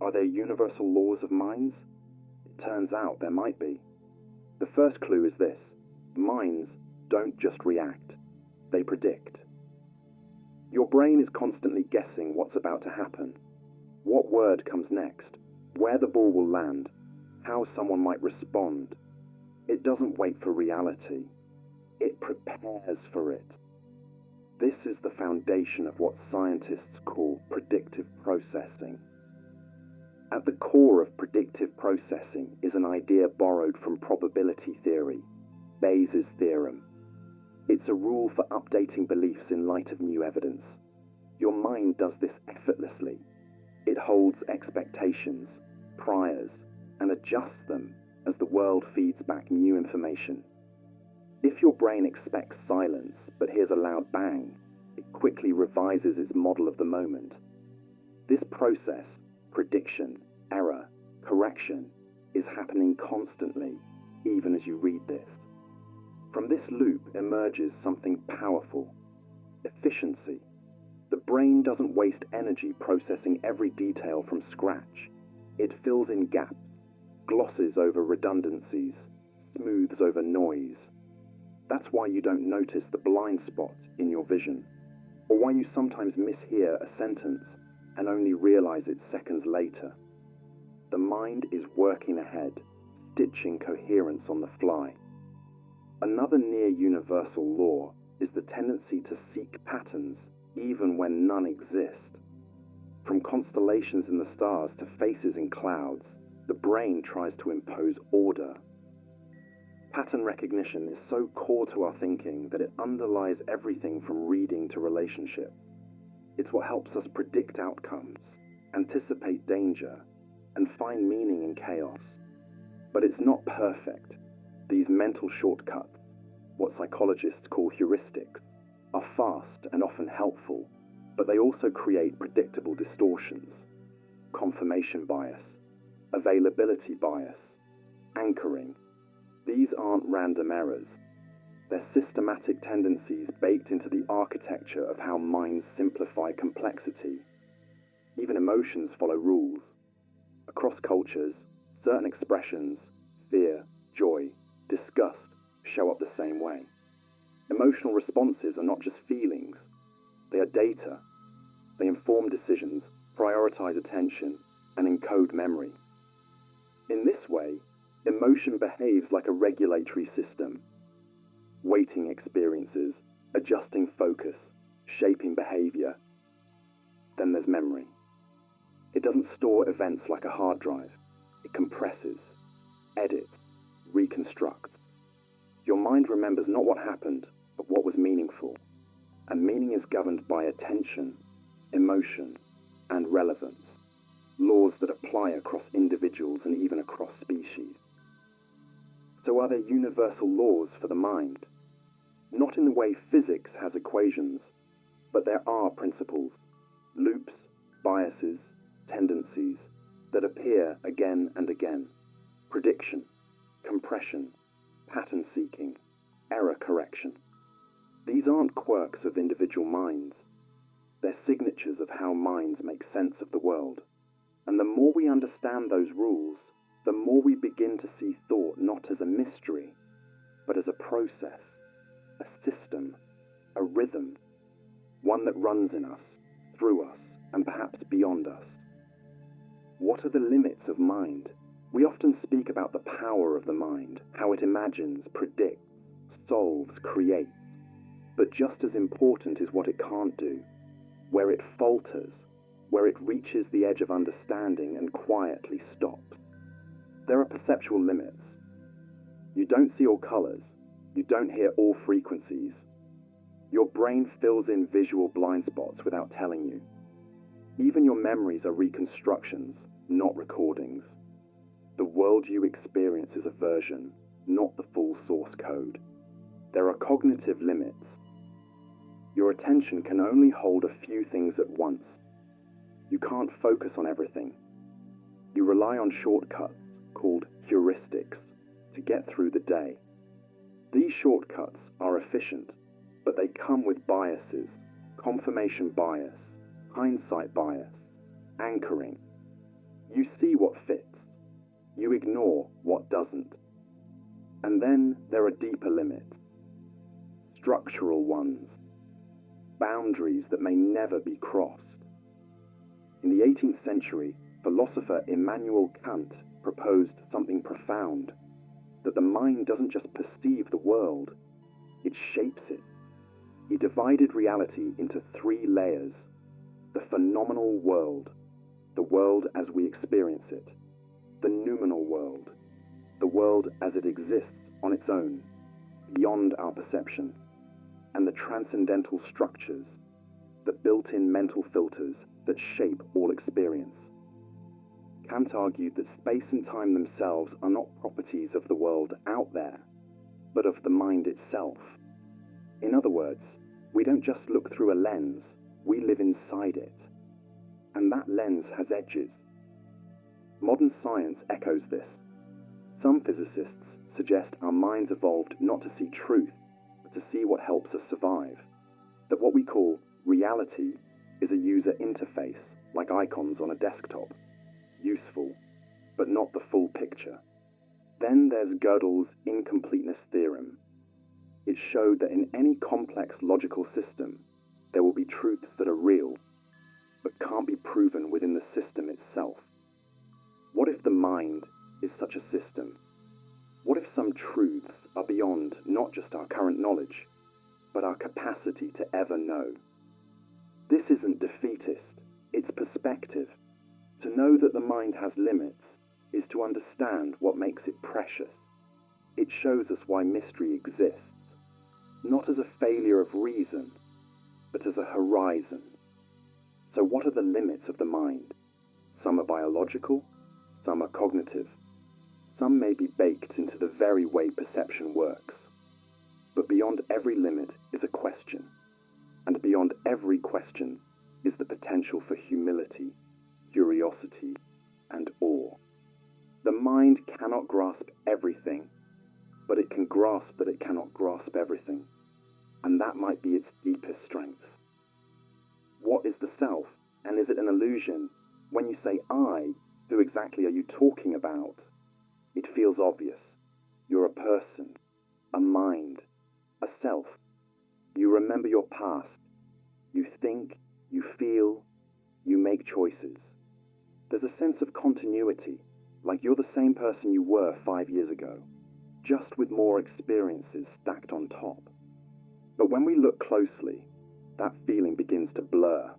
Are there universal laws of minds? It turns out there might be. The first clue is this: minds don't just react, they predict. Your brain is constantly guessing what's about to happen, what word comes next, where the ball will land, how someone might respond. It doesn't wait for reality, it prepares for it. This is the foundation of what scientists call predictive processing. At the core of predictive processing is an idea borrowed from probability theory, Bayes' theorem. It's a rule for updating beliefs in light of new evidence. Your mind does this effortlessly. It holds expectations, priors, and adjusts them as the world feeds back new information. If your brain expects silence but hears a loud bang, it quickly revises its model of the moment. This process, prediction, error, correction, is happening constantly, even as you read this. From this loop emerges something powerful: efficiency. The brain doesn't waste energy processing every detail from scratch. It fills in gaps, glosses over redundancies, smooths over noise. That's why you don't notice the blind spot in your vision, or why you sometimes mishear a sentence and only realize it seconds later. The mind is working ahead, stitching coherence on the fly. Another near-universal law is the tendency to seek patterns even when none exist. From constellations in the stars to faces in clouds, the brain tries to impose order. Pattern recognition is so core to our thinking that it underlies everything from reading to relationships. It's what helps us predict outcomes, anticipate danger, and find meaning in chaos. But it's not perfect. These mental shortcuts, what psychologists call heuristics, are fast and often helpful, but they also create predictable distortions: confirmation bias, availability bias, anchoring. These aren't random errors. They're systematic tendencies baked into the architecture of how minds simplify complexity. Even emotions follow rules. Across cultures, certain expressions, fear, joy, disgust, show up the same way. Emotional responses are not just feelings, they are data. They inform decisions, prioritize attention, and encode memory. In this way, emotion behaves like a regulatory system, weighting experiences, adjusting focus, shaping behavior. Then there's memory. It doesn't store events like a hard drive. It compresses, edits, reconstructs. Your mind remembers not what happened, but what was meaningful. And meaning is governed by attention, emotion, and relevance, laws that apply across individuals and even across species. So are there universal laws for the mind? Not in the way physics has equations, but there are principles, loops, biases, tendencies that appear again and again: prediction, compression, pattern seeking, error correction. These aren't quirks of individual minds. They're signatures of how minds make sense of the world. And the more we understand those rules, the more we begin to see thought not as a mystery, but as a process, a system, a rhythm, one that runs in us, through us, and perhaps beyond us. What are the limits of mind? We often speak about the power of the mind, how it imagines, predicts, solves, creates. But just as important is what it can't do, where it falters, where it reaches the edge of understanding and quietly stops. There are perceptual limits. You don't see all colors. You don't hear all frequencies. Your brain fills in visual blind spots without telling you. Even your memories are reconstructions, not recordings. The world you experience is a version, not the full source code. There are cognitive limits. Your attention can only hold a few things at once. You can't focus on everything. You rely on shortcuts, called heuristics, to get through the day. These shortcuts are efficient, but they come with biases: confirmation bias, hindsight bias, anchoring. You see what fits. You ignore what doesn't. And then there are deeper limits. Structural ones. Boundaries that may never be crossed. In the 18th century, philosopher Immanuel Kant proposed something profound, that the mind doesn't just perceive the world, it shapes it. He divided reality into 3 layers: the phenomenal world, the world as we experience it; the noumenal world, the world as it exists on its own, beyond our perception; and the transcendental structures, the built-in mental filters that shape all experience. Kant argued that space and time themselves are not properties of the world out there, but of the mind itself. In other words, we don't just look through a lens, we live inside it. And that lens has edges. Modern science echoes this. Some physicists suggest our minds evolved not to see truth, but to see what helps us survive. That what we call reality is a user interface, like icons on a desktop. Useful, but not the full picture. Then there's Gödel's incompleteness theorem. It showed that in any complex logical system, there will be truths that are real, but can't be proven within the system itself. What if the mind is such a system? What if some truths are beyond not just our current knowledge, but our capacity to ever know? This isn't defeatist, it's perspective. To know that the mind has limits is to understand what makes it precious. It shows us why mystery exists, not as a failure of reason, but as a horizon. So what are the limits of the mind? Some are biological, some are cognitive. Some may be baked into the very way perception works. But beyond every limit is a question, and beyond every question is the potential for humility, curiosity, and awe. The mind cannot grasp everything, but it can grasp that it cannot grasp everything, and that might be its deepest strength. What is the self, and is it an illusion? When you say I, who exactly are you talking about? It feels obvious. You're a person, a mind, a self. You remember your past. You think, you feel, you make choices. There's a sense of continuity, like you're the same person you were 5 years ago, just with more experiences stacked on top. But when we look closely, that feeling begins to blur.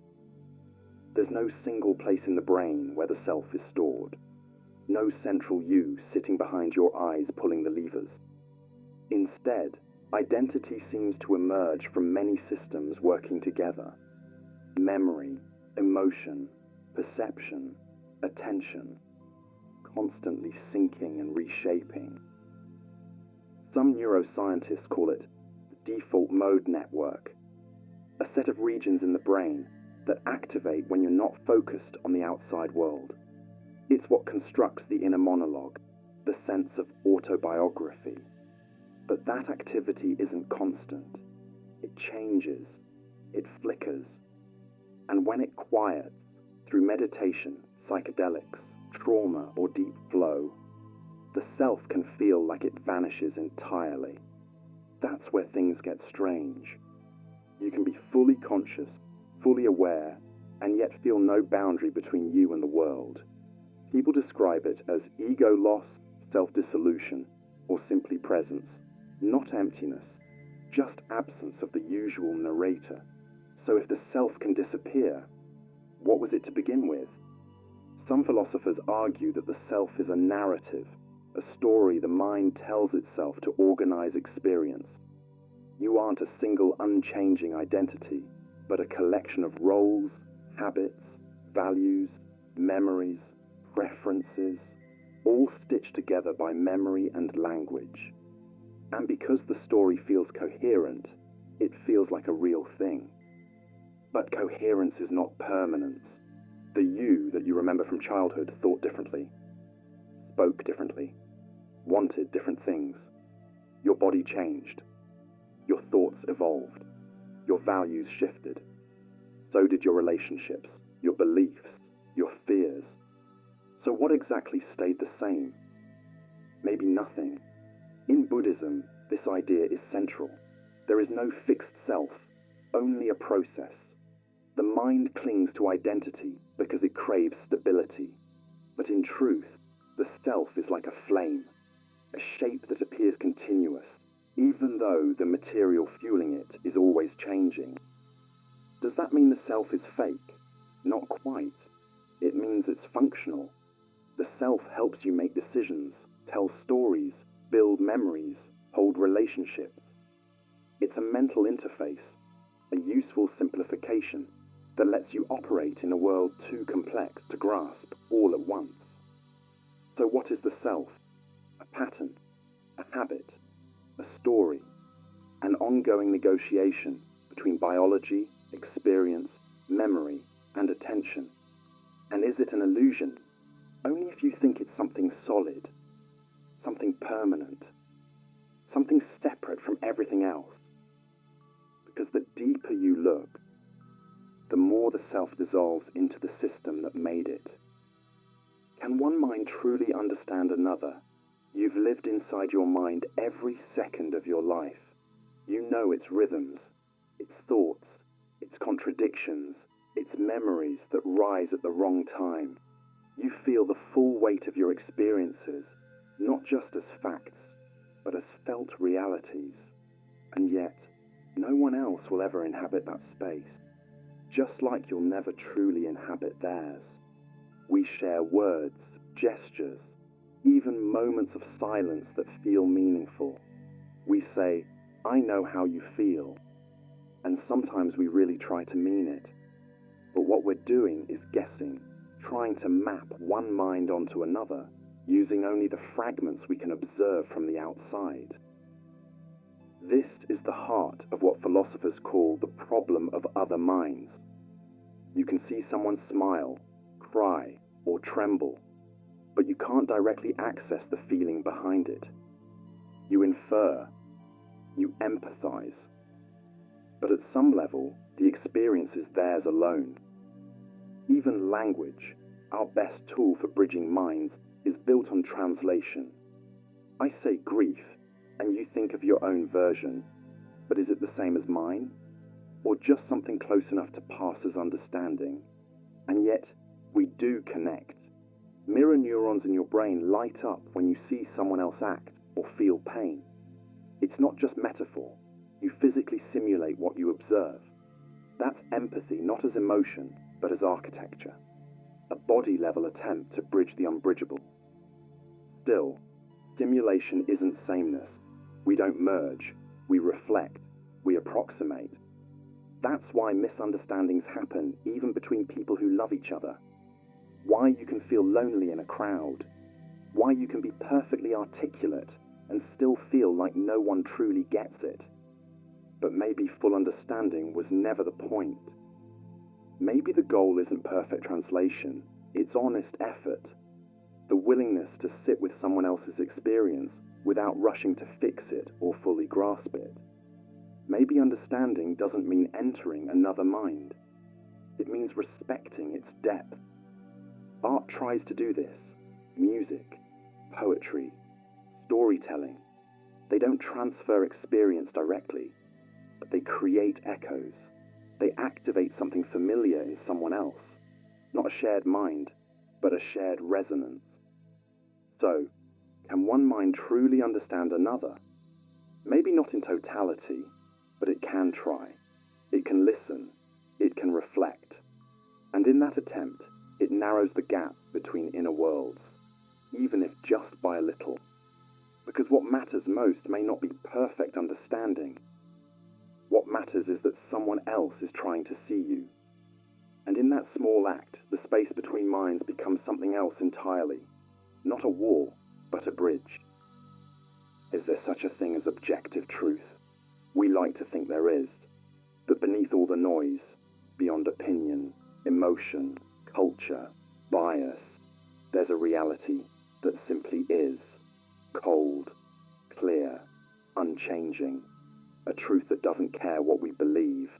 There's no single place in the brain where the self is stored. No central you sitting behind your eyes pulling the levers. Instead, identity seems to emerge from many systems working together. Memory, emotion, perception, attention, constantly syncing and reshaping. Some neuroscientists call it the default mode network, a set of regions in the brain that activate when you're not focused on the outside world. It's what constructs the inner monologue, the sense of autobiography. But that activity isn't constant. It changes, it flickers, and when it quiets, through meditation, psychedelics, trauma, or deep flow, the self can feel like it vanishes entirely. That's where things get strange. You can be fully conscious, fully aware, and yet feel no boundary between you and the world. People describe it as ego loss, self-dissolution, or simply presence. Not emptiness, just absence of the usual narrator. So if the self can disappear, what was it to begin with? Some philosophers argue that the self is a narrative, a story the mind tells itself to organize experience. You aren't a single unchanging identity, but a collection of roles, habits, values, memories, preferences, all stitched together by memory and language. And because the story feels coherent, it feels like a real thing. But coherence is not permanence. The you that you remember from childhood thought differently, spoke differently, wanted different things. Your body changed. Your thoughts evolved. Your values shifted. So did your relationships, your beliefs, your fears. So what exactly stayed the same? Maybe nothing. In Buddhism, this idea is central. There is no fixed self, only a process. The mind clings to identity because it craves stability. But in truth, the self is like a flame, a shape that appears continuous, even though the material fueling it is always changing. Does that mean the self is fake? Not quite. It means it's functional. The self helps you make decisions, tell stories, build memories, hold relationships. It's a mental interface, a useful simplification that lets you operate in a world too complex to grasp all at once. So what is the self? A pattern, a habit, a story, an ongoing negotiation between biology, experience, memory, and attention. And is it an illusion? Only if you think it's something solid, something permanent, something separate from everything else. Because the deeper you look, the more the self dissolves into the system that made it. Can one mind truly understand another? You've lived inside your mind every second of your life. You know its rhythms, its thoughts, its contradictions, its memories that rise at the wrong time. You feel the full weight of your experiences, not just as facts, but as felt realities. And yet, no one else will ever inhabit that space, just like you'll never truly inhabit theirs. We share words, gestures, even moments of silence that feel meaningful. We say, "I know how you feel," and sometimes we really try to mean it. But what we're doing is guessing, trying to map one mind onto another, using only the fragments we can observe from the outside. This is the heart of what philosophers call the problem of other minds. You can see someone smile, cry, or tremble, but you can't directly access the feeling behind it. You infer, you empathize. But at some level, the experience is theirs alone. Even language, our best tool for bridging minds, is built on translation. I say grief, and you think of your own version, but is it the same as mine? Or just something close enough to pass as understanding? And yet, we do connect. Mirror neurons in your brain light up when you see someone else act or feel pain. It's not just metaphor. You physically simulate what you observe. That's empathy, not as emotion, but as architecture. A body-level attempt to bridge the unbridgeable. Still, simulation isn't sameness. We don't merge. We reflect. We approximate. That's why misunderstandings happen even between people who love each other. Why you can feel lonely in a crowd. Why you can be perfectly articulate and still feel like no one truly gets it. But maybe full understanding was never the point. Maybe the goal isn't perfect translation, it's honest effort. The willingness to sit with someone else's experience without rushing to fix it or fully grasp it. Maybe understanding doesn't mean entering another mind. It means respecting its depth. Art tries to do this. Music, poetry, storytelling. They don't transfer experience directly, but they create echoes. They activate something familiar in someone else. Not a shared mind, but a shared resonance. So, can one mind truly understand another? Maybe not in totality, but it can try. It can listen. It can reflect. And in that attempt, it narrows the gap between inner worlds, even if just by a little. Because what matters most may not be perfect understanding. What matters is that someone else is trying to see you. And in that small act, the space between minds becomes something else entirely. Not a wall, but a bridge. Is there such a thing as objective truth? We like to think there is. That beneath all the noise, beyond opinion, emotion, culture, bias, there's a reality that simply is. Cold, clear, unchanging. A truth that doesn't care what we believe.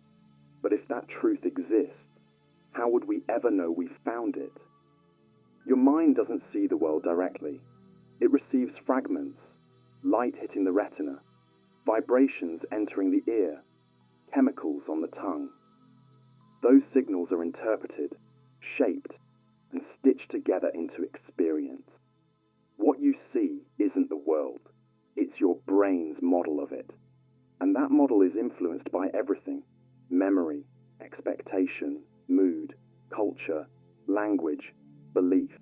But if that truth exists, how would we ever know we found it? Your mind doesn't see the world directly. It receives fragments, light hitting the retina, vibrations entering the ear, chemicals on the tongue. Those signals are interpreted, shaped, and stitched together into experience. What you see isn't the world, it's your brain's model of it. And that model is influenced by everything: memory, expectation, mood, culture, language, belief.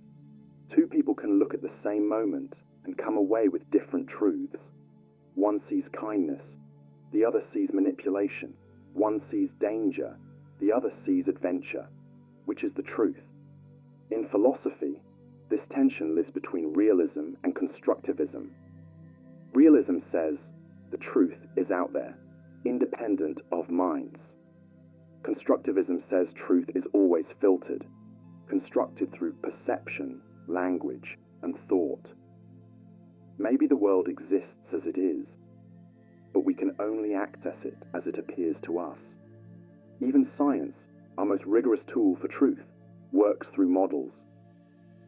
Two people can look at the same moment and come away with different truths. One sees kindness, the other sees manipulation. One sees danger, the other sees adventure. Which is the truth? In philosophy, this tension lives between realism and constructivism. Realism says the truth is out there, independent of minds. Constructivism says truth is always filtered, constructed through perception, language, and thought. Maybe the world exists as it is, but we can only access it as it appears to us. Even science, our most rigorous tool for truth, works through models.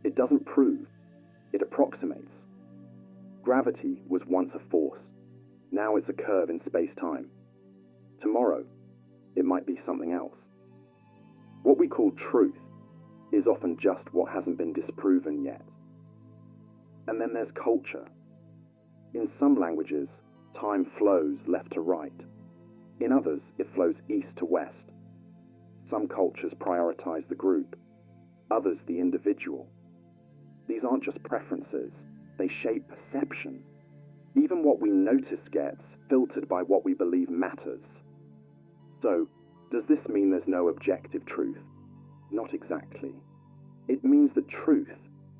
It doesn't prove, it approximates. Gravity was once a force. Now it's a curve in space-time. Tomorrow, it might be something else. What we call truth is often just what hasn't been disproven yet. And then there's culture. In some languages, time flows left to right. In others, it flows east to west. Some cultures prioritize the group, others the individual. These aren't just preferences, they shape perception. Even what we notice gets filtered by what we believe matters. So, does this mean there's no objective truth? Not exactly. It means that truth,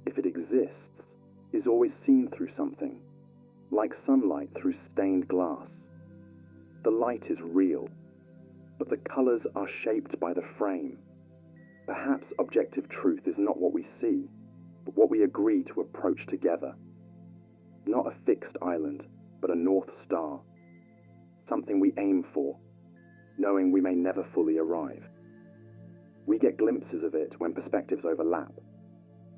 if it exists, is always seen through something, like sunlight through stained glass. The light is real, but the colors are shaped by the frame. Perhaps objective truth is not what we see, but what we agree to approach together. Not a fixed island, but a North Star. Something we aim for, knowing we may never fully arrive. We get glimpses of it when perspectives overlap,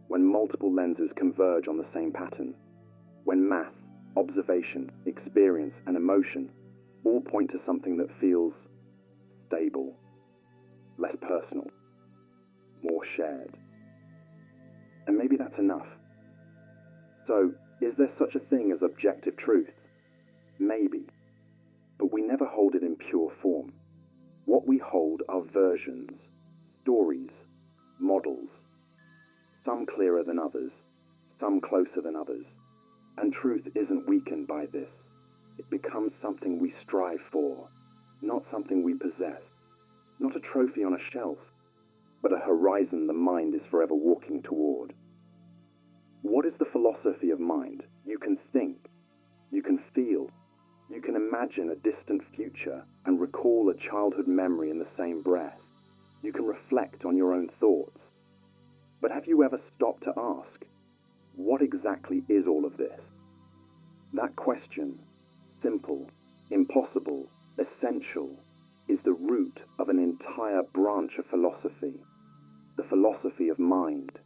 when multiple lenses converge on the same pattern, when math, observation, experience, and emotion all point to something that feels stable, less personal, more shared. And maybe that's enough. So, is there such a thing as objective truth? Maybe, but we never hold it in pure form. What we hold are versions, stories, models, some clearer than others, some closer than others. And truth isn't weakened by this. It becomes something we strive for, not something we possess, not a trophy on a shelf, but a horizon the mind is forever walking toward. What is the philosophy of mind? You can think, you can feel, you can imagine a distant future and recall a childhood memory in the same breath. You can reflect on your own thoughts. But have you ever stopped to ask, what exactly is all of this? That question, simple, impossible, essential, is the root of an entire branch of philosophy, the philosophy of mind.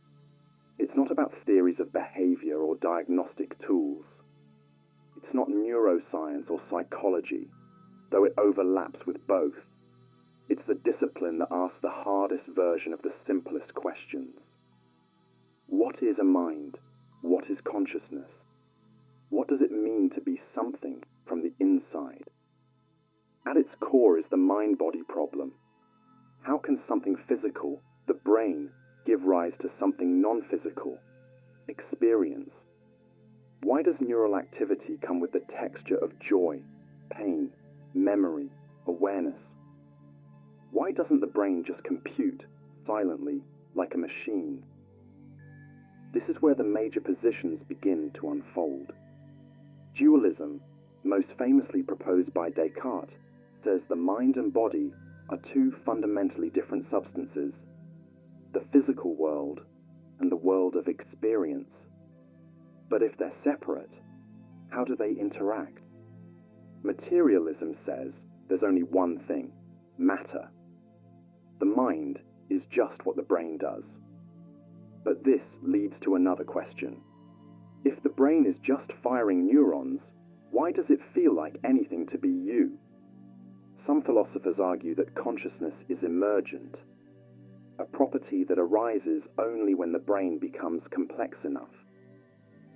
It's not about theories of behavior or diagnostic tools. It's not neuroscience or psychology, though it overlaps with both. It's the discipline that asks the hardest version of the simplest questions. What is a mind? What is consciousness? What does it mean to be something from the inside? At its core is the mind-body problem. How can something physical, the brain, give rise to something non-physical, experience? Why does neural activity come with the texture of joy, pain, memory, awareness? Why doesn't the brain just compute silently like a machine? This is where the major positions begin to unfold. Dualism, most famously proposed by Descartes, says the mind and body are two fundamentally different substances, the physical world and the world of experience. But if they're separate, how do they interact? Materialism says there's only one thing, matter. The mind is just what the brain does. But this leads to another question. If the brain is just firing neurons, why does it feel like anything to be you? Some philosophers argue that consciousness is emergent, a property that arises only when the brain becomes complex enough.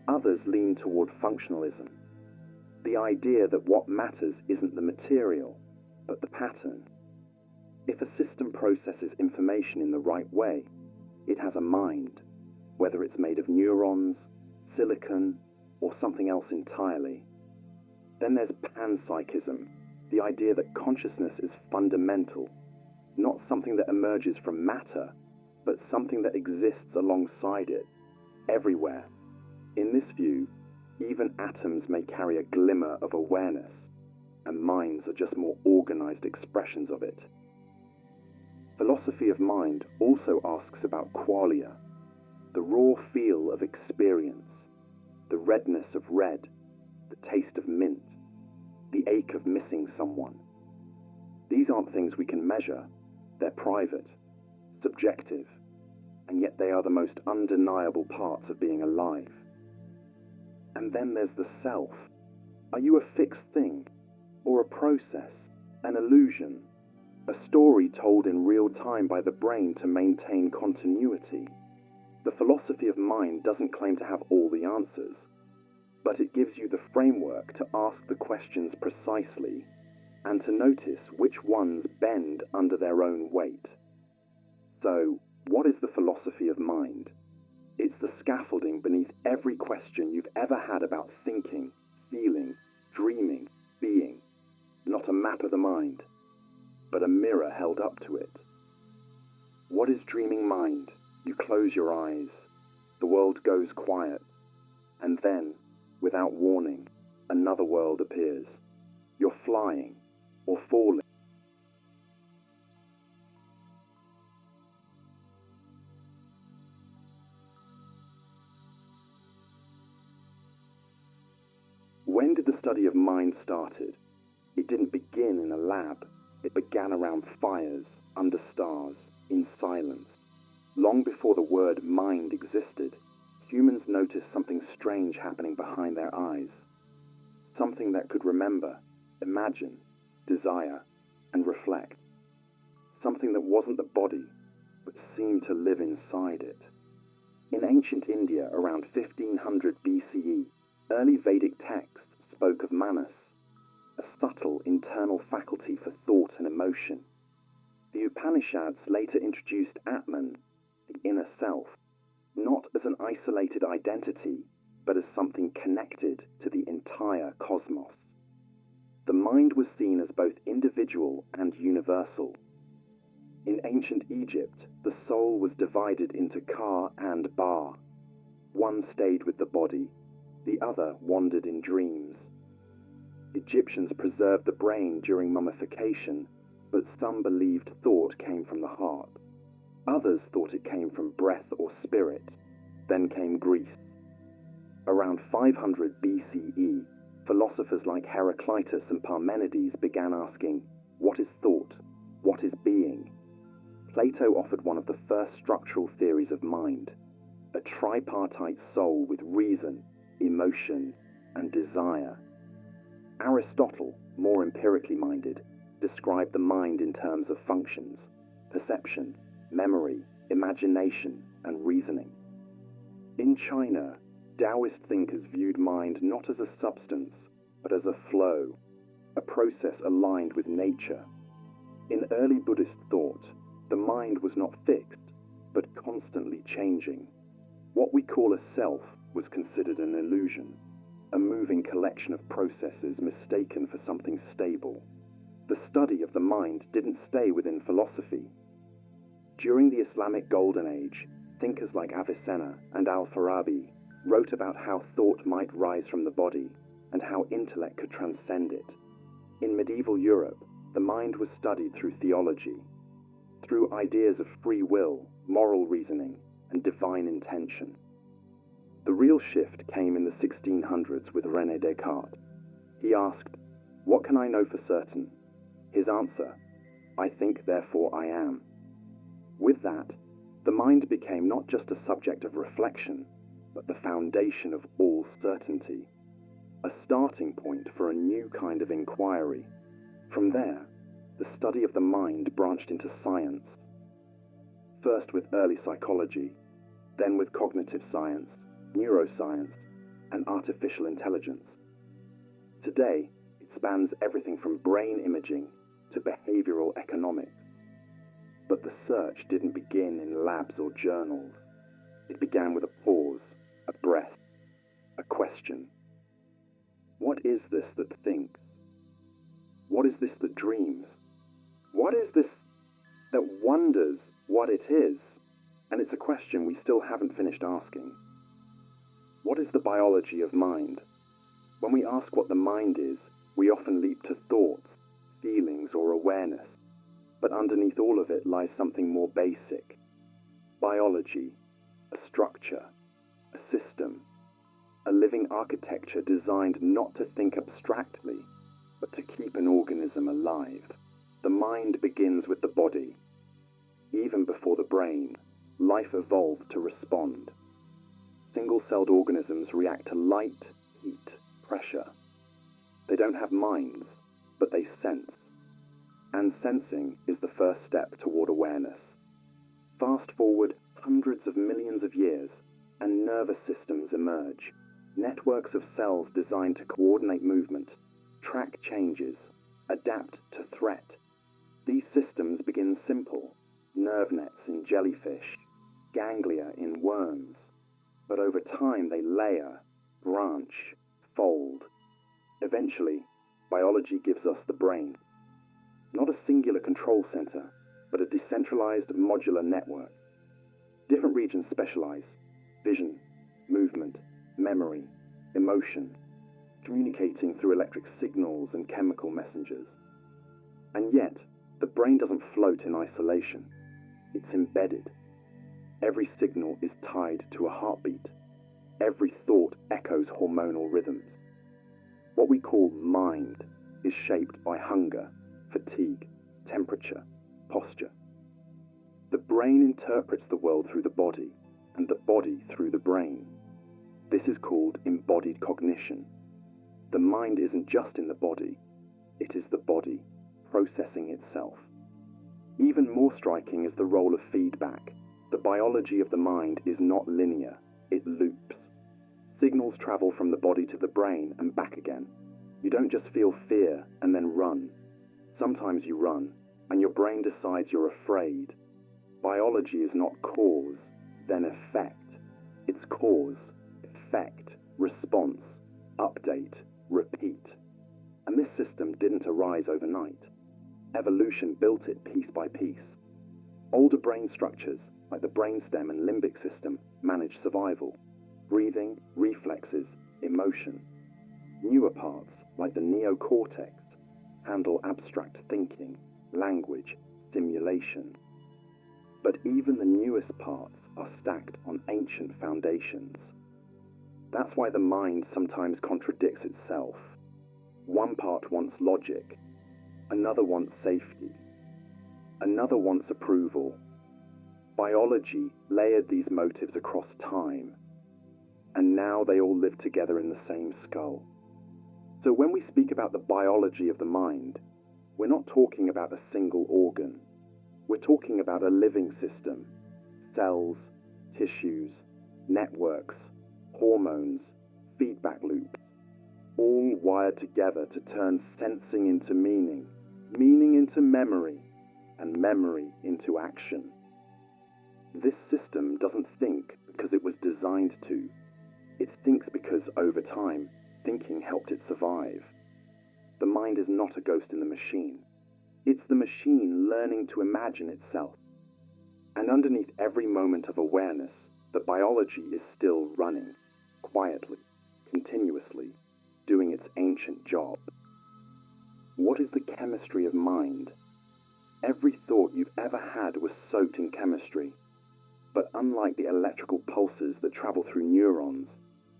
Others lean toward functionalism, the idea that what matters isn't the material, but the pattern. If a system processes information in the right way, it has a mind, whether it's made of neurons, silicon, or something else entirely. Then there's panpsychism, the idea that consciousness is fundamental, not something that emerges from matter, but something that exists alongside it, everywhere. In this view, even atoms may carry a glimmer of awareness, and minds are just more organized expressions of it. Philosophy of mind also asks about qualia, the raw feel of experience, the redness of red, the taste of mint, the ache of missing someone. These aren't things we can measure. They're private, subjective, and yet they are the most undeniable parts of being alive. And then there's the self. Are you a fixed thing, or a process, an illusion, a story told in real time by the brain to maintain continuity? The philosophy of mind doesn't claim to have all the answers, but it gives you the framework to ask the questions precisely and to notice which ones bend under their own weight. So, what is the philosophy of mind? It's the scaffolding beneath every question you've ever had about thinking, feeling, dreaming, being. Not a map of the mind, but a mirror held up to it. What is dreaming mind? You close your eyes, the world goes quiet, and then, without warning, another world appears. You're flying, or falling. When did the study of mind started? It didn't begin in a lab. It began around fires, under stars, in silence. Long before the word mind existed, humans noticed something strange happening behind their eyes. Something that could remember, imagine, desire, and reflect. Something that wasn't the body, but seemed to live inside it. In ancient India around 1500 BCE, early Vedic texts spoke of manas, a subtle internal faculty for thought and emotion. The Upanishads later introduced Atman, the inner self, not as an isolated identity, but as something connected to the entire cosmos. The mind was seen as both individual and universal. In ancient Egypt, the soul was divided into Ka and Ba. One stayed with the body, the other wandered in dreams. Egyptians preserved the brain during mummification, but some believed thought came from the heart. Others thought it came from breath or spirit. Then came Greece. Around 500 BCE, philosophers like Heraclitus and Parmenides began asking, what is thought? What is being? Plato offered one of the first structural theories of mind, a tripartite soul with reason, emotion, and desire. Aristotle, more empirically minded, described the mind in terms of functions, perception, memory, imagination, and reasoning. In China, Taoist thinkers viewed mind not as a substance, but as a flow, a process aligned with nature. In early Buddhist thought, the mind was not fixed, but constantly changing. What we call a self was considered an illusion, a moving collection of processes mistaken for something stable. The study of the mind didn't stay within philosophy. During the Islamic Golden Age, thinkers like Avicenna and Al-Farabi wrote about how thought might rise from the body and how intellect could transcend it. In medieval Europe, the mind was studied through theology, through ideas of free will, moral reasoning, and divine intention. The real shift came in the 1600s with René Descartes. He asked, "What can I know for certain?" His answer, "I think, therefore I am." With that, The mind became not just a subject of reflection, but the foundation of all certainty, a starting point for a new kind of inquiry. From there, the study of the mind branched into science, first with early psychology, then with cognitive science, neuroscience, and artificial intelligence. Today, it spans everything from brain imaging to behavioral economics. But the search didn't begin in labs or journals. It began with a pause, a breath, a question. What is this that thinks? What is this that dreams? What is this that wonders what it is? And it's a question we still haven't finished asking. What is the biology of mind? When we ask what the mind is, we often leap to thoughts, feelings, or awareness. But underneath all of it lies something more basic. Biology, a structure, a system, a living architecture designed not to think abstractly, but to keep an organism alive. The mind begins with the body. Even before the brain, life evolved to respond. Single-celled organisms react to light, heat, pressure. They don't have minds, but they sense. And sensing is the first step toward awareness. Fast forward hundreds of millions of years, and nervous systems emerge. Networks of cells designed to coordinate movement, track changes, adapt to threat. These systems begin simple, nerve nets in jellyfish, ganglia in worms. But over time they layer, branch, fold. Eventually, biology gives us the brain. Not a singular control center, but a decentralized modular network. Different regions specialize: vision, movement, memory, emotion, communicating through electric signals and chemical messengers. And yet, the brain doesn't float in isolation. It's embedded. Every signal is tied to a heartbeat. Every thought echoes hormonal rhythms. What we call mind is shaped by hunger, fatigue, temperature, posture. The brain interprets the world through the body, and the body through the brain. This is called embodied cognition. The mind isn't just in the body, it is the body processing itself. Even more striking is the role of feedback. The biology of the mind is not linear, it loops. Signals travel from the body to the brain and back again. You don't just feel fear and then run. Sometimes you run, and your brain decides you're afraid. Biology is not cause, then effect. It's cause, effect, response, update, repeat. And this system didn't arise overnight. Evolution built it piece by piece. Older brain structures, like the brainstem and limbic system, manage survival, breathing, reflexes, emotion. Newer parts, like the neocortex, handle abstract thinking, language, simulation. But even the newest parts are stacked on ancient foundations. That's why the mind sometimes contradicts itself. One part wants logic, another wants safety, another wants approval. Biology layered these motives across time, and now they all live together in the same skull. So when we speak about the biology of the mind, we're not talking about a single organ. We're talking about a living system: cells, tissues, networks, hormones, feedback loops, all wired together to turn sensing into meaning, meaning into memory, and memory into action. This system doesn't think because it was designed to. It thinks because, over time, thinking helped it survive. The mind is not a ghost in the machine. It's the machine learning to imagine itself. And underneath every moment of awareness, the biology is still running, quietly, continuously, doing its ancient job. What is the chemistry of mind? Every thought you've ever had was soaked in chemistry. But unlike the electrical pulses that travel through neurons,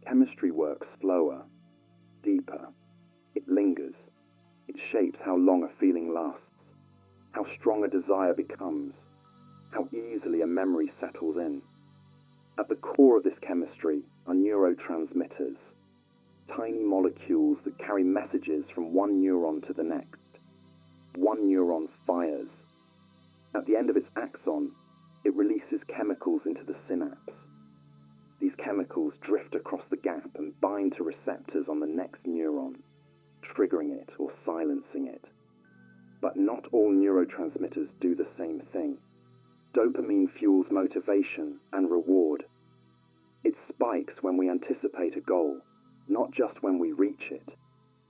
chemistry works slower, deeper. It lingers. It shapes how long a feeling lasts, how strong a desire becomes, how easily a memory settles in. At the core of this chemistry are neurotransmitters, tiny molecules that carry messages from one neuron to the next. One neuron fires. At the end of its axon, it releases chemicals into the synapse. These chemicals drift across the gap and bind to receptors on the next neuron, triggering it or silencing it. But not all neurotransmitters do the same thing. Dopamine fuels motivation and reward. It spikes when we anticipate a goal, not just when we reach it.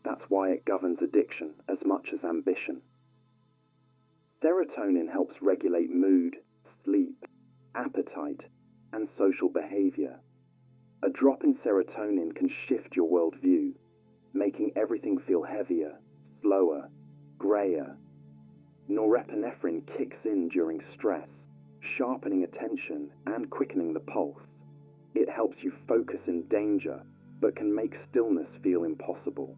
That's why it governs addiction as much as ambition. Serotonin helps regulate mood, sleep, appetite, and social behavior. A drop in serotonin can shift your worldview, making everything feel heavier, slower, grayer. Norepinephrine kicks in during stress, sharpening attention and quickening the pulse. It helps you focus in danger, but can make stillness feel impossible.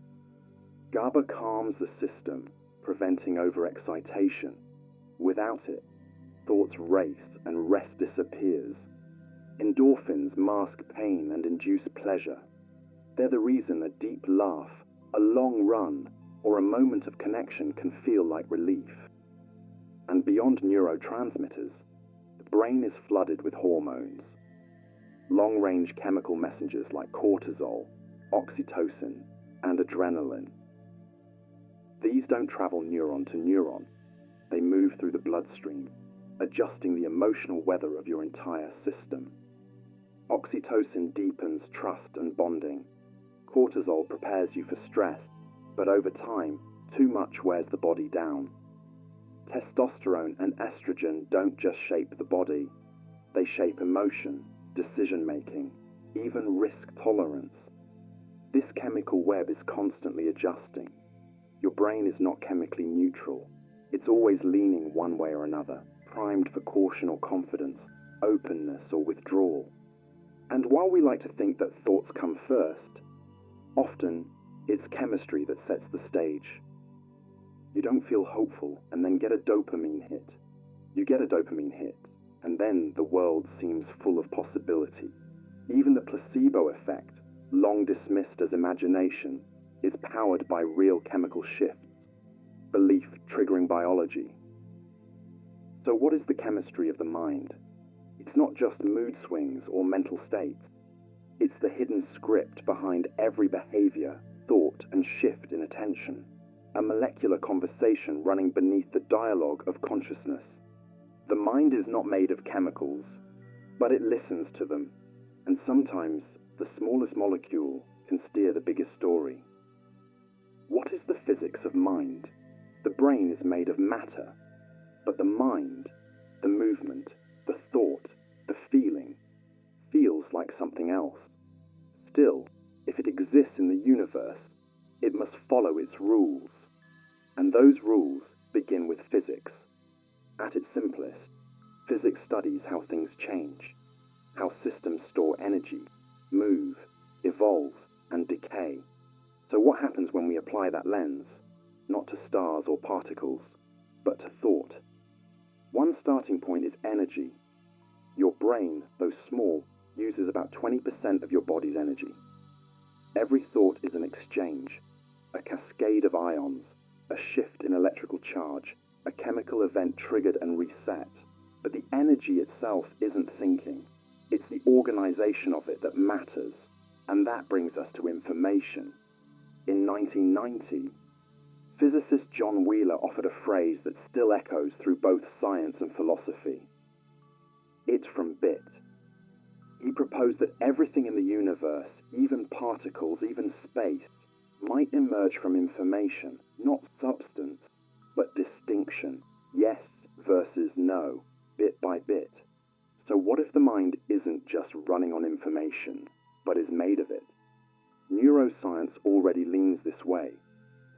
GABA calms the system, preventing overexcitation. Without it, thoughts race and rest disappears. Endorphins mask pain and induce pleasure. They're the reason a deep laugh, a long run, or a moment of connection can feel like relief. And beyond neurotransmitters, the brain is flooded with hormones. Long-range chemical messengers like cortisol, oxytocin, and adrenaline. These don't travel neuron to neuron. They move through the bloodstream, adjusting the emotional weather of your entire system. Oxytocin deepens trust and bonding. Cortisol prepares you for stress, but over time, too much wears the body down. Testosterone and estrogen don't just shape the body. They shape emotion, decision-making, even risk tolerance. This chemical web is constantly adjusting. Your brain is not chemically neutral. It's always leaning one way or another, primed for caution or confidence, openness or withdrawal. And while we like to think that thoughts come first, often it's chemistry that sets the stage. You don't feel hopeful and then get a dopamine hit. You get a dopamine hit, and then the world seems full of possibility. Even the placebo effect, long dismissed as imagination, is powered by real chemical shifts, belief triggering biology. So what is the chemistry of the mind? It's not just mood swings or mental states. It's the hidden script behind every behavior, thought, and shift in attention. A molecular conversation running beneath the dialogue of consciousness. The mind is not made of chemicals, but it listens to them, and sometimes the smallest molecule can steer the biggest story. What is the physics of mind? The brain is made of matter, but the mind, the movement, the thought, the feeling, feels like something else. Still, if it exists in the universe, it must follow its rules, and those rules begin with physics. At its simplest, physics studies how things change, how systems store energy, move, evolve, and decay. So what happens when we apply that lens, not to stars or particles, but to thought? One starting point is energy. Your brain, though small, uses about 20% of your body's energy. Every thought is an exchange, a cascade of ions, a shift in electrical charge, a chemical event triggered and reset. But the energy itself isn't thinking. It's the organization of it that matters, and that brings us to information. In 1990, physicist John Wheeler offered a phrase that still echoes through both science and philosophy. It from bit. He proposed that everything in the universe, even particles, even space, might emerge from information, not substance, but distinction, yes versus no, bit by bit. So what if the mind isn't just running on information, but is made of it? Neuroscience already leans this way.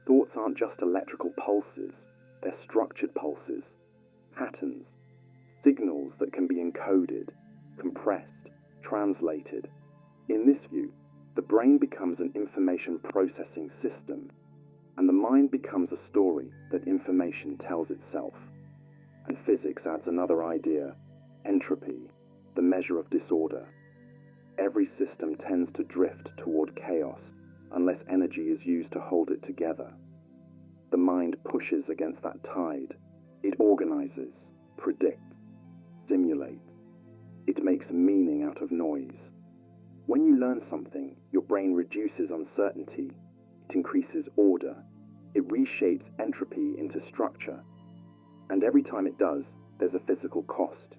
Thoughts aren't just electrical pulses, they're structured pulses, patterns, signals that can be encoded, compressed, translated. In this view, the brain becomes an information processing system, and the mind becomes a story that information tells itself. And physics adds another idea: entropy, the measure of disorder. Every system tends to drift toward chaos unless energy is used to hold it together. The mind pushes against that tide. It organizes, predicts, simulates. It makes meaning out of noise. When you learn something, your brain reduces uncertainty. It increases order. It reshapes entropy into structure. And every time it does, there's a physical cost.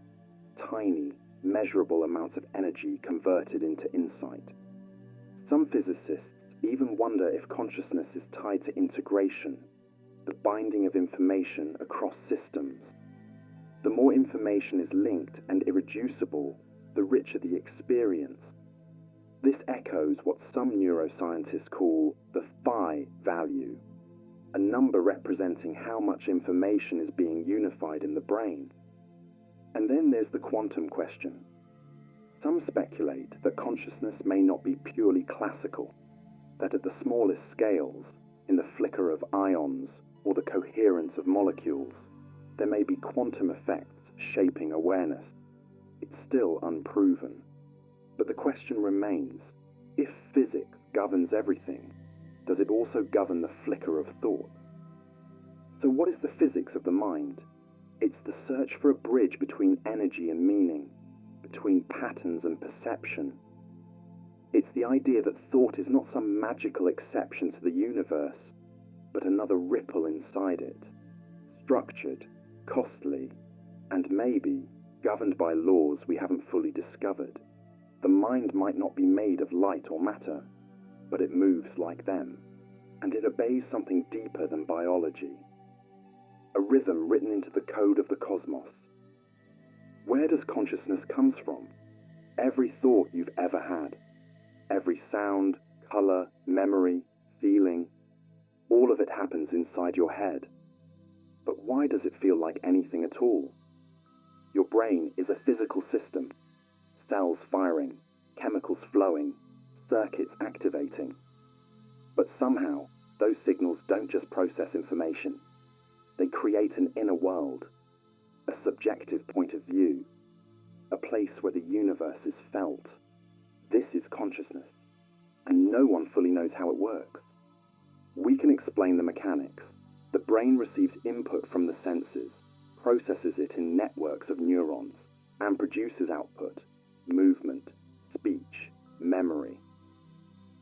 Tiny, measurable amounts of energy converted into insight. Some physicists even wonder if consciousness is tied to integration, the binding of information across systems. The more information is linked and irreducible, the richer the experience. This echoes what some neuroscientists call the phi value, a number representing how much information is being unified in the brain. And then there's the quantum question. Some speculate that consciousness may not be purely classical, that at the smallest scales, in the flicker of ions or the coherence of molecules, there may be quantum effects shaping awareness. It's still unproven. But the question remains, if physics governs everything, does it also govern the flicker of thought? So what is the physics of the mind? It's the search for a bridge between energy and meaning, between patterns and perception. It's the idea that thought is not some magical exception to the universe, but another ripple inside it, structured, costly, and maybe governed by laws we haven't fully discovered. The mind might not be made of light or matter, but it moves like them, and it obeys something deeper than biology. A rhythm written into the code of the cosmos. Where does consciousness come from? Every thought you've ever had, every sound, color, memory, feeling, all of it happens inside your head. But why does it feel like anything at all? Your brain is a physical system. Cells firing, chemicals flowing, circuits activating. But somehow, those signals don't just process information. They create an inner world, a subjective point of view, a place where the universe is felt. This is consciousness, and no one fully knows how it works. We can explain the mechanics. The brain receives input from the senses, processes it in networks of neurons, and produces output: movement, speech, memory.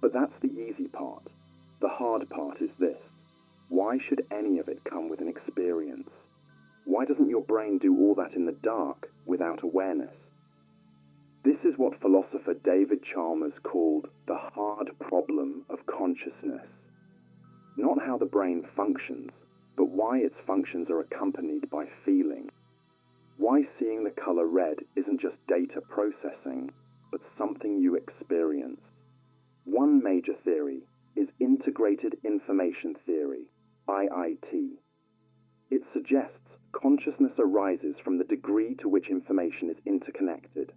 But that's the easy part. The hard part is this. Why should any of it come with an experience? Why doesn't your brain do all that in the dark without awareness? This is what philosopher David Chalmers called the hard problem of consciousness. Not how the brain functions, but why its functions are accompanied by feeling. Why seeing the color red isn't just data processing, but something you experience. One major theory is integrated information theory, IIT. It suggests consciousness arises from the degree to which information is interconnected.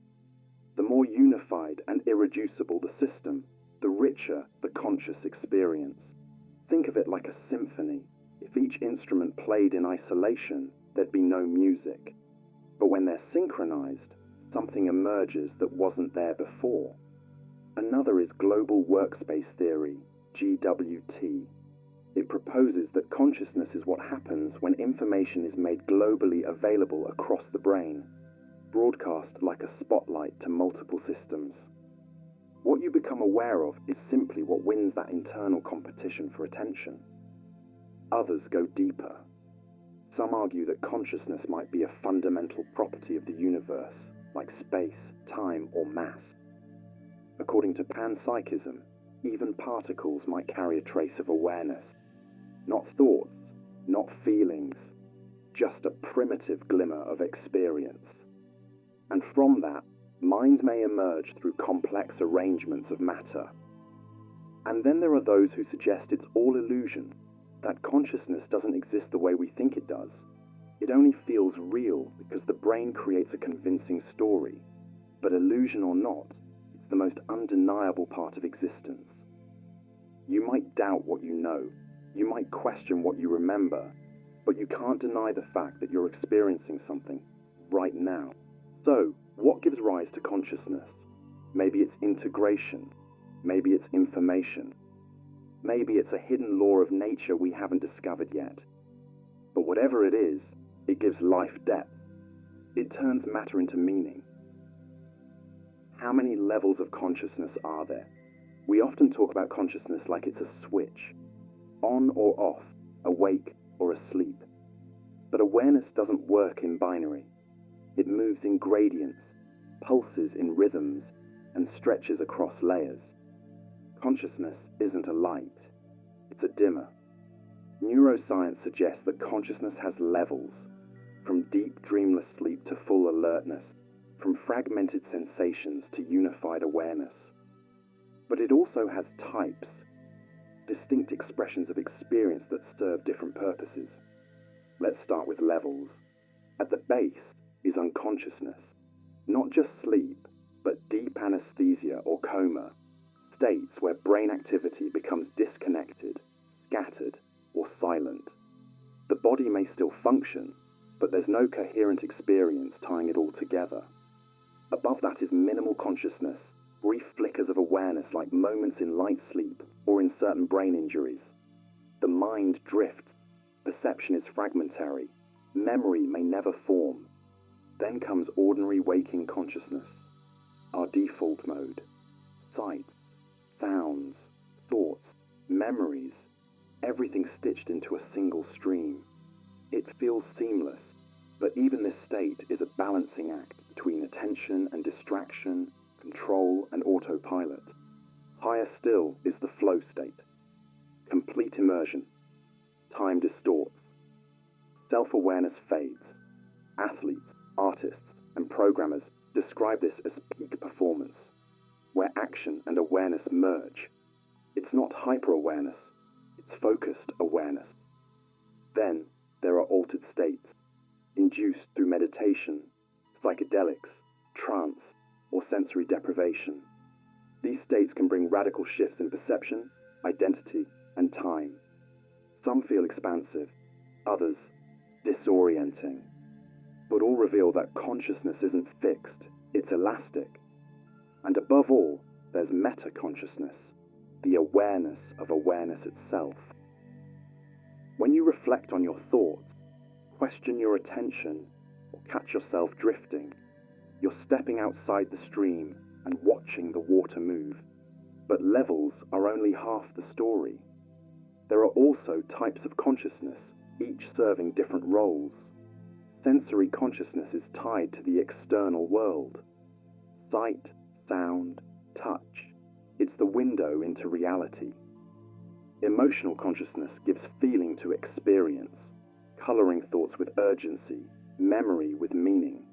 The more unified and irreducible the system, the richer the conscious experience. Think of it like a symphony. If each instrument played in isolation, there'd be no music. But when they're synchronized, something emerges that wasn't there before. Another is global workspace theory, GWT. It proposes that consciousness is what happens when information is made globally available across the brain, broadcast like a spotlight to multiple systems. What you become aware of is simply what wins that internal competition for attention. Others go deeper. Some argue that consciousness might be a fundamental property of the universe, like space, time, or mass. According to panpsychism, even particles might carry a trace of awareness. Not thoughts, not feelings, just a primitive glimmer of experience. And from that, minds may emerge through complex arrangements of matter. And then there are those who suggest it's all illusion, that consciousness doesn't exist the way we think it does. It only feels real because the brain creates a convincing story. But illusion or not, it's the most undeniable part of existence. You might doubt what you know. You might question what you remember. but you can't deny the fact that you're experiencing something right now. So, what gives rise to consciousness? Maybe it's integration, maybe it's information, maybe it's a hidden law of nature we haven't discovered yet. But whatever it is, it gives life depth. It turns matter into meaning. How many levels of consciousness are there? We often talk about consciousness like it's a switch, on or off, awake or asleep. But awareness doesn't work in binary. It moves in gradients, pulses in rhythms, and stretches across layers. Consciousness isn't a light, it's a dimmer. Neuroscience suggests that consciousness has levels, from deep dreamless sleep to full alertness, from fragmented sensations to unified awareness. But it also has types, distinct expressions of experience that serve different purposes. Let's start with levels. At the base is unconsciousness, not just sleep, but deep anesthesia or coma, states where brain activity becomes disconnected, scattered, or silent. The body may still function, but there's no coherent experience tying it all together. Above that is minimal consciousness, brief flickers of awareness like moments in light sleep or in certain brain injuries. The mind drifts, perception is fragmentary, memory may never form. Then comes ordinary waking consciousness, our default mode. Sights, sounds, thoughts, memories, everything stitched into a single stream. It feels seamless, but even this state is a balancing act between attention and distraction, control and autopilot. Higher still is the flow state. Complete immersion. Time distorts. Self-awareness fades. Athletes, artists, and programmers describe this as peak performance, where action and awareness merge. It's not hyper-awareness, it's focused awareness. Then there are altered states, induced through meditation, psychedelics, trance, or sensory deprivation. These states can bring radical shifts in perception, identity, and time. Some feel expansive, others disorienting. But all reveal that consciousness isn't fixed, it's elastic. And above all, there's meta-consciousness, the awareness of awareness itself. When you reflect on your thoughts, question your attention, or catch yourself drifting, you're stepping outside the stream and watching the water move. But levels are only half the story. There are also types of consciousness, each serving different roles. Sensory consciousness is tied to the external world. Sight, sound, touch. It's the window into reality. Emotional consciousness gives feeling to experience, coloring thoughts with urgency, memory with meaning.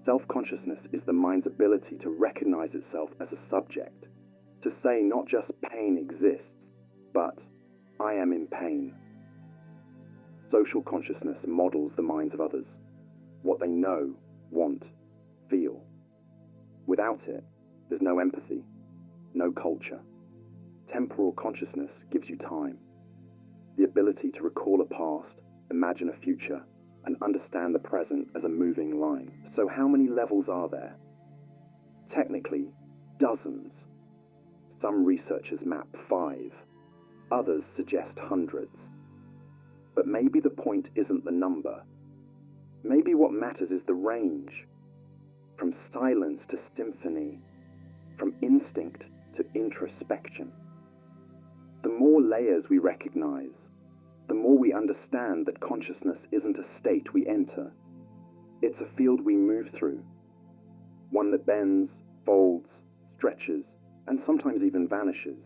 Self-consciousness is the mind's ability to recognize itself as a subject, to say not just pain exists, but I am in pain. Social consciousness models the minds of others, what they know, want, feel. Without it, there's no empathy, no culture. Temporal consciousness gives you time, the ability to recall a past, imagine a future, and understand the present as a moving line. So how many levels are there? Technically, dozens. Some researchers map 5, others suggest hundreds. But maybe the point isn't the number. Maybe what matters is the range. From silence to symphony, from instinct to introspection. The more layers we recognize, the more we understand that consciousness isn't a state we enter. It's a field we move through, one that bends, folds, stretches, and sometimes even vanishes.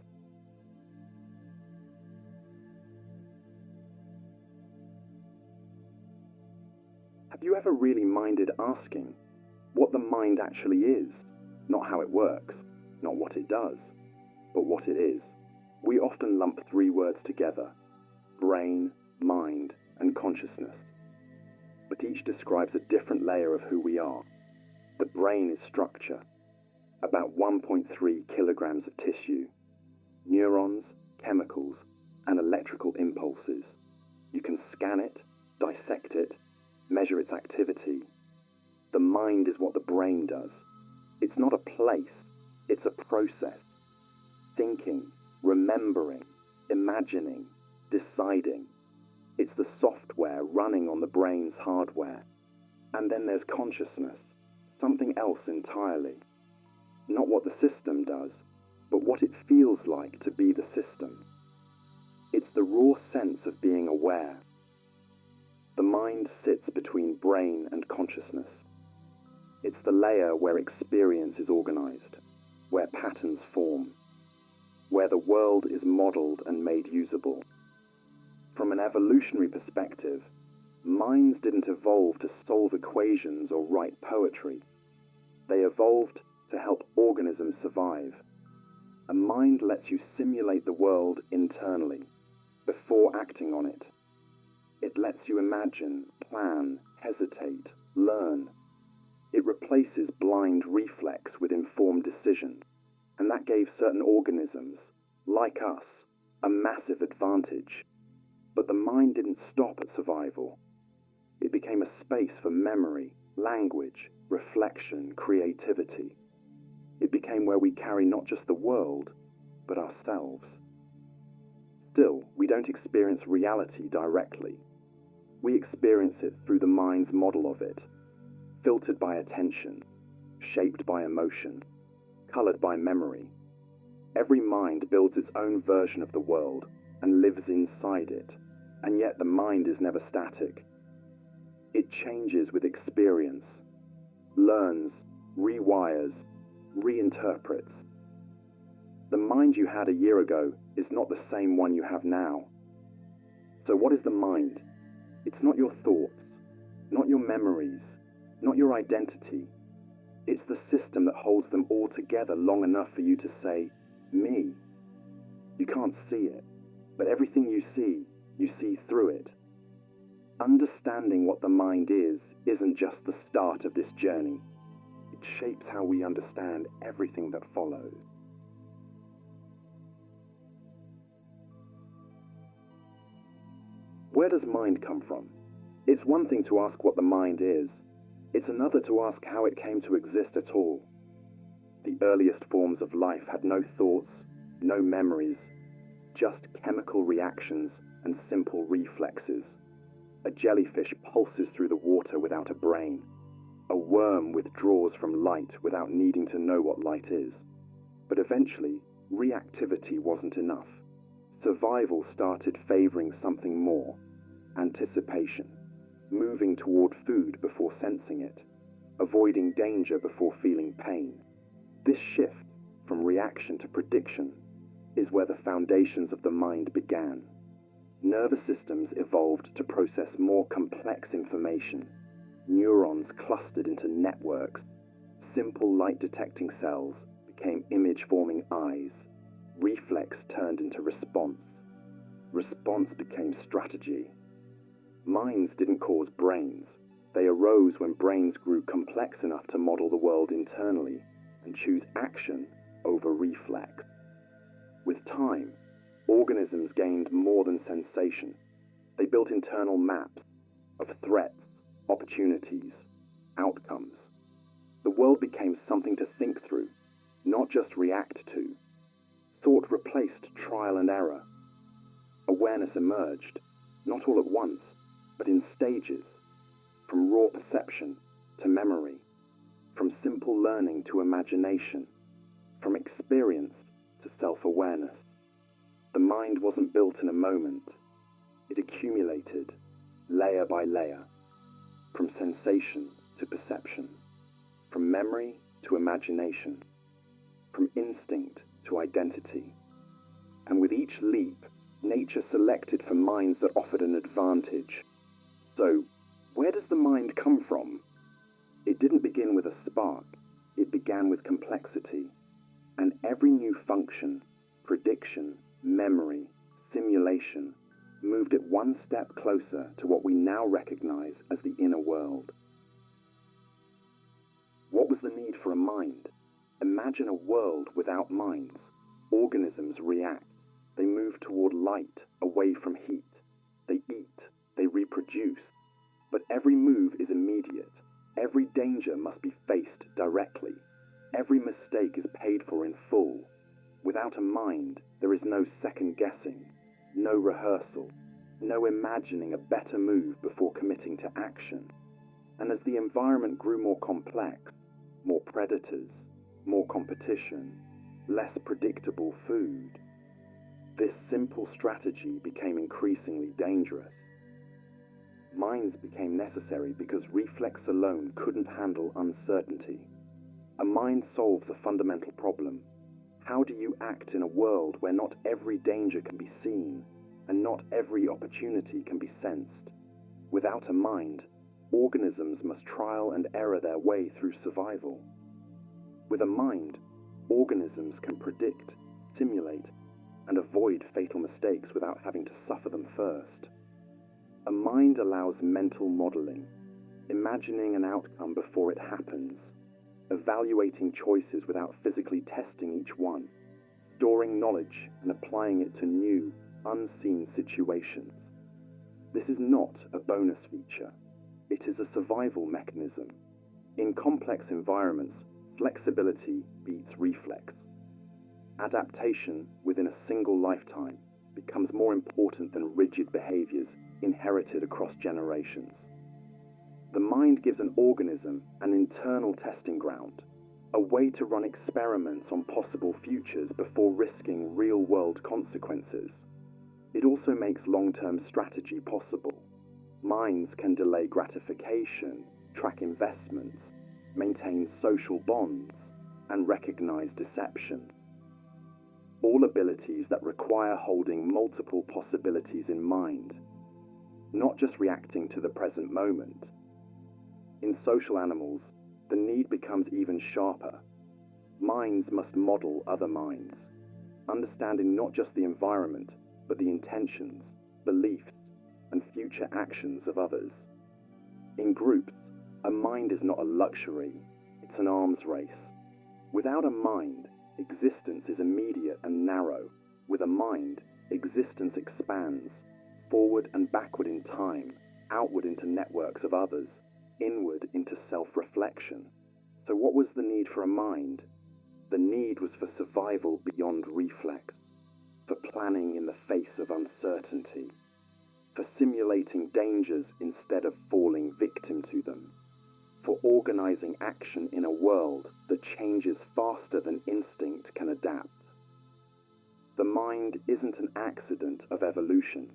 Have you ever really minded asking what the mind actually is? Not how it works, not what it does, but what it is. We often lump 3 words together: brain, mind, and consciousness. But each describes a different layer of who we are. The brain is structure, about 1.3 kilograms of tissue, neurons, chemicals, and electrical impulses. You can scan it, dissect it, measure its activity. The mind is what the brain does. It's not a place, it's a process. Thinking, remembering, imagining, deciding. It's the software running on the brain's hardware. And then there's consciousness, something else entirely. Not what the system does, but what it feels like to be the system. It's the raw sense of being aware. The mind sits between brain and consciousness. It's the layer where experience is organized, where patterns form, where the world is modeled and made usable. From an evolutionary perspective, minds didn't evolve to solve equations or write poetry. They evolved to help organisms survive. A mind lets you simulate the world internally, before acting on it. It lets you imagine, plan, hesitate, learn. It replaces blind reflex with informed decision, and that gave certain organisms, like us, a massive advantage. But the mind didn't stop at survival. It became a space for memory, language, reflection, creativity. It became where we carry not just the world, but ourselves. Still, we don't experience reality directly. We experience it through the mind's model of it, filtered by attention, shaped by emotion, colored by memory. Every mind builds its own version of the world and lives inside it, and yet the mind is never static. It changes with experience, learns, rewires, reinterprets. The mind you had a year ago is not the same one you have now. So what is the mind? It's not your thoughts, not your memories, not your identity. It's the system that holds them all together long enough for you to say, me. You can't see it, but everything you see through it. Understanding what the mind isn't just the start of this journey. It shapes how we understand everything that follows. Where does mind come from? It's one thing to ask what the mind is. It's another to ask how it came to exist at all. The earliest forms of life had no thoughts, no memories, just chemical reactions and simple reflexes. A jellyfish pulses through the water without a brain. A worm withdraws from light without needing to know what light is. But eventually, reactivity wasn't enough. Survival started favoring something more. Anticipation. Moving toward food before sensing it. Avoiding danger before feeling pain. This shift from reaction to prediction is where the foundations of the mind began. Nervous systems evolved to process more complex information. Neurons clustered into networks. Simple light-detecting cells became image-forming eyes. Reflex turned into response. Response became strategy. Minds didn't cause brains. They arose when brains grew complex enough to model the world internally and choose action over reflex. With time, organisms gained more than sensation. They built internal maps of threats, opportunities, outcomes. The world became something to think through, not just react to. Thought replaced trial and error. Awareness emerged, not all at once, but in stages, from raw perception to memory, from simple learning to imagination, from experience to self-awareness. The mind wasn't built in a moment. It accumulated, layer by layer, from sensation to perception, from memory to imagination, from instinct to identity. And with each leap, nature selected for minds that offered an advantage. So, where does the mind come from? It didn't begin with a spark. It began with complexity. And every new function, prediction, memory, simulation, moved it one step closer to what we now recognize as the inner world. What was the need for a mind? Imagine a world without minds. Organisms react. They move toward light, away from heat. they eat, they reproduce. But every move is immediate. Every danger must be faced directly. Every mistake is paid for in full. Without a mind, there is no second guessing, no rehearsal, no imagining a better move before committing to action. And as the environment grew more complex, more predators, more competition, less predictable food, this simple strategy became increasingly dangerous. Minds became necessary because reflex alone couldn't handle uncertainty. A mind solves a fundamental problem. How do you act in a world where not every danger can be seen and not every opportunity can be sensed? Without a mind, organisms must trial and error their way through survival. With a mind, organisms can predict, simulate, and avoid fatal mistakes without having to suffer them first. A mind allows mental modeling, imagining an outcome before it happens, evaluating choices without physically testing each one, storing knowledge and applying it to new, unseen situations. This is not a bonus feature. It is a survival mechanism. In complex environments, flexibility beats reflex. Adaptation within a single lifetime becomes more important than rigid behaviors inherited across generations. The mind gives an organism an internal testing ground, a way to run experiments on possible futures before risking real-world consequences. It also makes long-term strategy possible. Minds can delay gratification, track investments, maintain social bonds, and recognize deception. All abilities that require holding multiple possibilities in mind, not just reacting to the present moment. In social animals, the need becomes even sharper. Minds must model other minds, understanding not just the environment, but the intentions, beliefs, and future actions of others. In groups, a mind is not a luxury, it's an arms race. Without a mind, existence is immediate and narrow. With a mind, existence expands, forward and backward in time, outward into networks of others, inward into self-reflection. So what was the need for a mind? The need was for survival beyond reflex, for planning in the face of uncertainty, for simulating dangers instead of falling victim to them, for organizing action in a world that changes faster than instinct can adapt. The mind isn't an accident of evolution.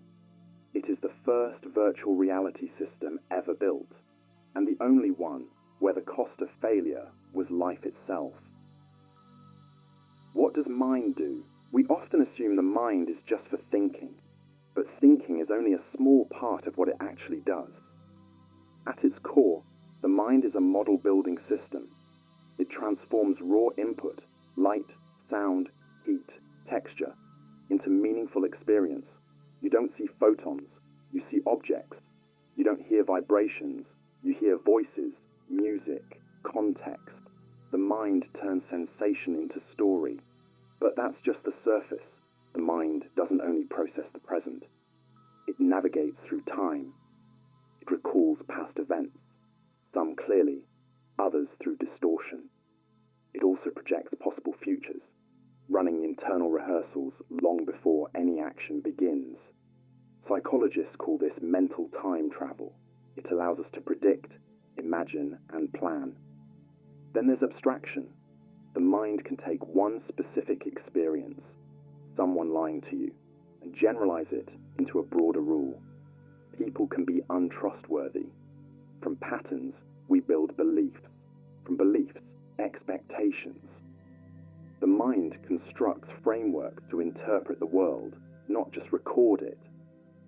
It is the first virtual reality system ever built, and the only one where the cost of failure was life itself. What does mind do? We often assume the mind is just for thinking, but thinking is only a small part of what it actually does. At its core, the mind is a model-building system. It transforms raw input, light, sound, heat, texture, into meaningful experience. You don't see photons, you see objects. You don't hear vibrations, you hear voices, music, context. The mind turns sensation into story. But that's just the surface. The mind doesn't only process the present. It navigates through time. It recalls past events, some clearly, others through distortion. It also projects possible futures, running internal rehearsals long before any action begins. Psychologists call this mental time travel. It allows us to predict, imagine, and plan. Then there's abstraction. The mind can take one specific experience, someone lying to you, and generalize it into a broader rule. People can be untrustworthy. From patterns, we build beliefs. From beliefs, expectations. The mind constructs frameworks to interpret the world, not just record it.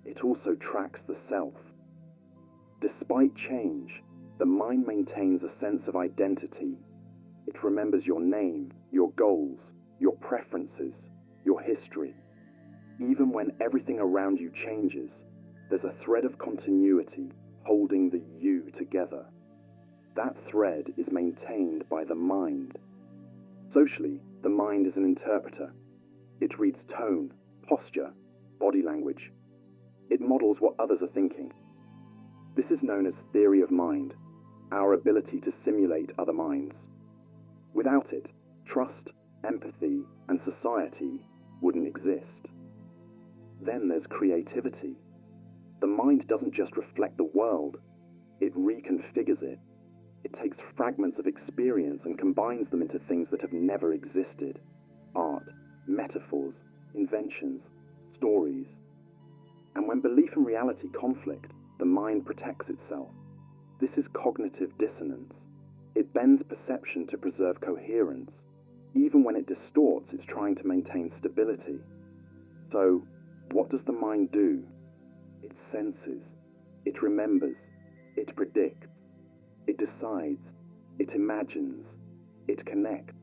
It also tracks the self. Despite change, the mind maintains a sense of identity. It remembers your name, your goals, your preferences, your history. Even when everything around you changes, there's a thread of continuity holding the you together. That thread is maintained by the mind. Socially, the mind is an interpreter. It reads tone, posture, body language. It models what others are thinking. This is known as theory of mind, our ability to simulate other minds. Without it, trust, empathy, and society wouldn't exist. Then there's creativity. The mind doesn't just reflect the world, it reconfigures it. It takes fragments of experience and combines them into things that have never existed. Art, metaphors, inventions, stories. And when belief and reality conflict, the mind protects itself. This is cognitive dissonance. It bends perception to preserve coherence. Even when it distorts, it's trying to maintain stability. So, what does the mind do? It senses, it remembers, it predicts, it decides, it imagines, it connects.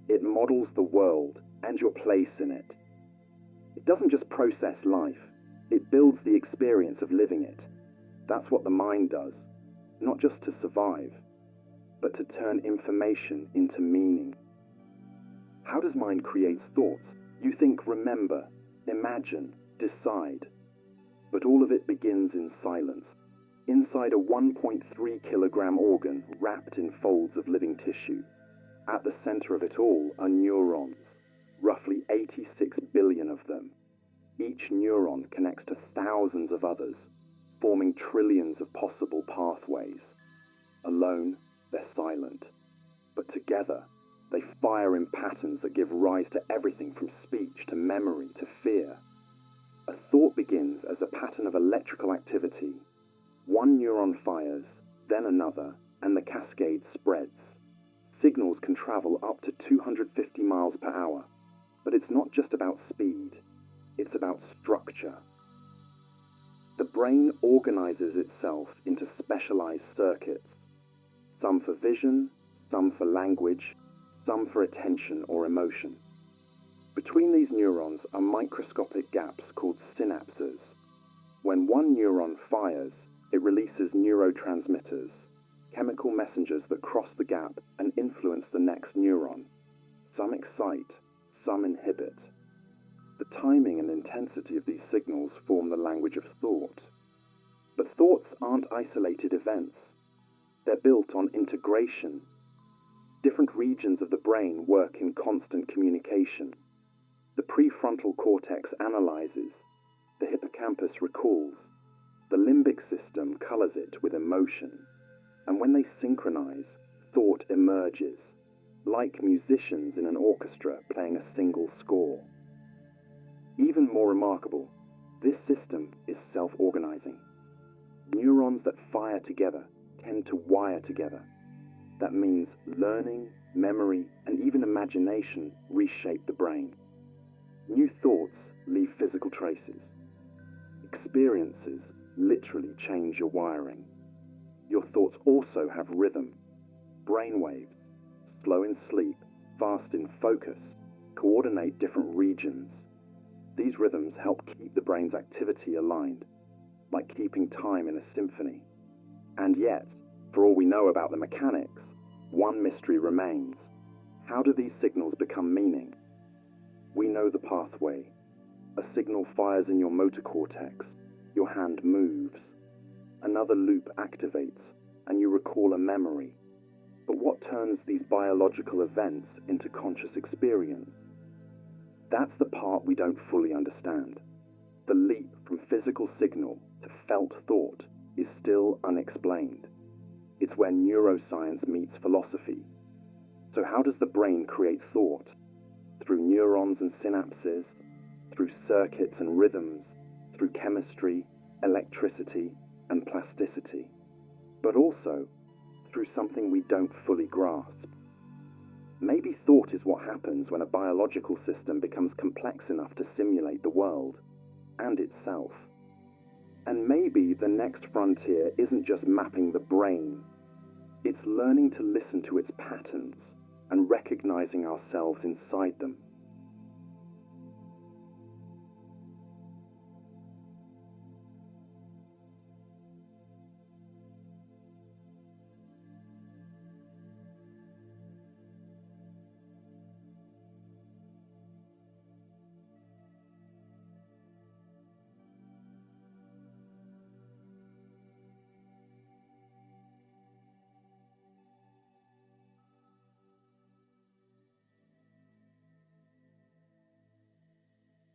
It models the world and your place in it. It doesn't just process life, it builds the experience of living it. That's what the mind does, not just to survive, but to turn information into meaning. How does mind create thoughts? You think remember, imagine, decide. But all of it begins in silence, inside a 1.3 kilogram organ wrapped in folds of living tissue. At the center of it all are neurons, roughly 86 billion of them. Each neuron connects to thousands of others, forming trillions of possible pathways. Alone, they're silent, but together, they fire in patterns that give rise to everything from speech to memory to fear. A thought begins as a pattern of electrical activity. One neuron fires, then another, and the cascade spreads. Signals can travel up to 250 miles per hour, but it's not just about speed, it's about structure. The brain organizes itself into specialized circuits, some for vision, some for language, some for attention or emotion. Between these neurons are microscopic gaps called synapses. When one neuron fires, it releases neurotransmitters, chemical messengers that cross the gap and influence the next neuron. Some excite, some inhibit. The timing and intensity of these signals form the language of thought. But thoughts aren't isolated events. They're built on integration. Different regions of the brain work in constant communication. The prefrontal cortex analyzes, the hippocampus recalls, the limbic system colors it with emotion, and when they synchronize, thought emerges, like musicians in an orchestra playing a single score. Even more remarkable, this system is self-organizing. Neurons that fire together tend to wire together. That means learning, memory, and even imagination reshape the brain. New thoughts leave physical traces. Experiences literally change your wiring. Your thoughts also have rhythm. Brain waves, slow in sleep, fast in focus, coordinate different regions. These rhythms help keep the brain's activity aligned, like keeping time in a symphony. And yet, for all we know about the mechanics, one mystery remains. How do these signals become meaning? We know the pathway. A signal fires in your motor cortex, your hand moves. Another loop activates, and you recall a memory. But what turns these biological events into conscious experience? That's the part we don't fully understand. The leap from physical signal to felt thought is still unexplained. It's where neuroscience meets philosophy. So how does the brain create thought? Through neurons and synapses, through circuits and rhythms, through chemistry, electricity, and plasticity, but also through something we don't fully grasp. Maybe thought is what happens when a biological system becomes complex enough to simulate the world and itself. And maybe the next frontier isn't just mapping the brain, it's learning to listen to its patterns and recognizing ourselves inside them.